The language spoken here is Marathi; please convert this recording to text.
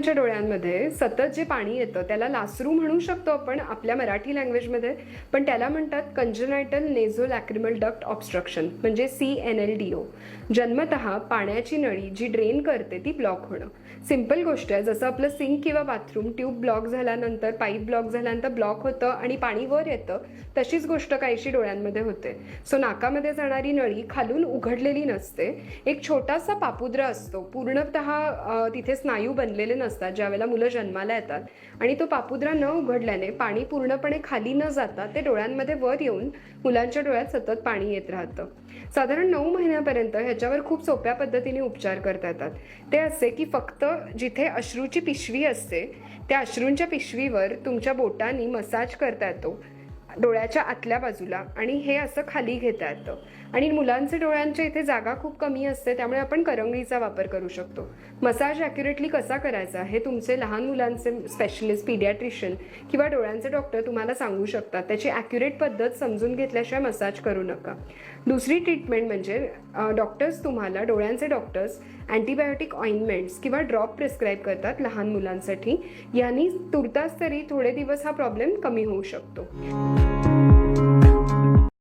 मुलांच्या डोळ्यांमध्ये सतत जे पाणी येतं त्याला लासरू म्हणू शकतो आपण आपल्या मराठी लँग्वेजमध्ये, पण त्याला म्हणतात कंजनायटल नेझो लॅक्रिमल डक्ट ऑब्स्ट्रक्शन म्हणजे CNLDO. जन्मतः पाण्याची नळी जी ड्रेन करते ती ब्लॉक होणं. सिंपल गोष्ट आहे, जसं आपलं सिंक किंवा बाथरूम ट्यूब ब्लॉक झाल्यानंतर, पाईप ब्लॉक झाल्यानंतर ब्लॉक होतं आणि पाणी वर येतं, तशीच गोष्ट काहीशी डोळ्यांमध्ये होते. सो नाकामध्ये जाणारी नळी खालून उघडलेली नसते, एक छोटासा पापुद्रा असतो, पूर्णतः तिथे स्नायू बनलेले नसतात ज्यावेळेला मुलं जन्माला येतात, आणि तो पापुद्रा न उघडल्याने पाणी पूर्णपणे खाली न जाता ते डोळ्यांमध्ये वर येऊन मुलांच्या डोळ्यात सतत पाणी येत राहतं. साधारण 9 महिन्यापर्यंत ह्याच्यावर खूप सोप्या पद्धतीने उपचार करता येतात. ते असे की फक्त जिथे अश्रूची पिशवी असते त्या अश्रूंच्या पिशवीवर तुमच्या बोटांनी मसाज करता येतो डोळ्याच्या आतल्या बाजूला, आणि हे असं खाली घेता येतं. आणि मुलांच्या डोळ्यांच्या इथे जागा खूप कमी असते, त्यामुळे आपण करंगळीचा वापर करू शकतो. मसाज ॲक्युरेटली कसा करायचा हे तुमचे लहान मुलांचे स्पेशलिस्ट, पीडियाट्रिशियन किंवा डोळ्यांचे डॉक्टर तुम्हाला सांगू शकतात. त्याची ॲक्युरेट पद्धत समजून घेतल्याशिवाय मसाज करू नका. दुसरी ट्रीटमेंट म्हणजे डॉक्टर्स तुम्हाला, डोळ्यांचे डॉक्टर्स अँटीबायोटिक ऑइंटमेंट्स किंवा ड्रॉप प्रिस्क्राईब करतात लहान मुलांसाठी. यांनी तुर्तास तरी थोडे दिवस हा प्रॉब्लेम कमी होऊ शकतो.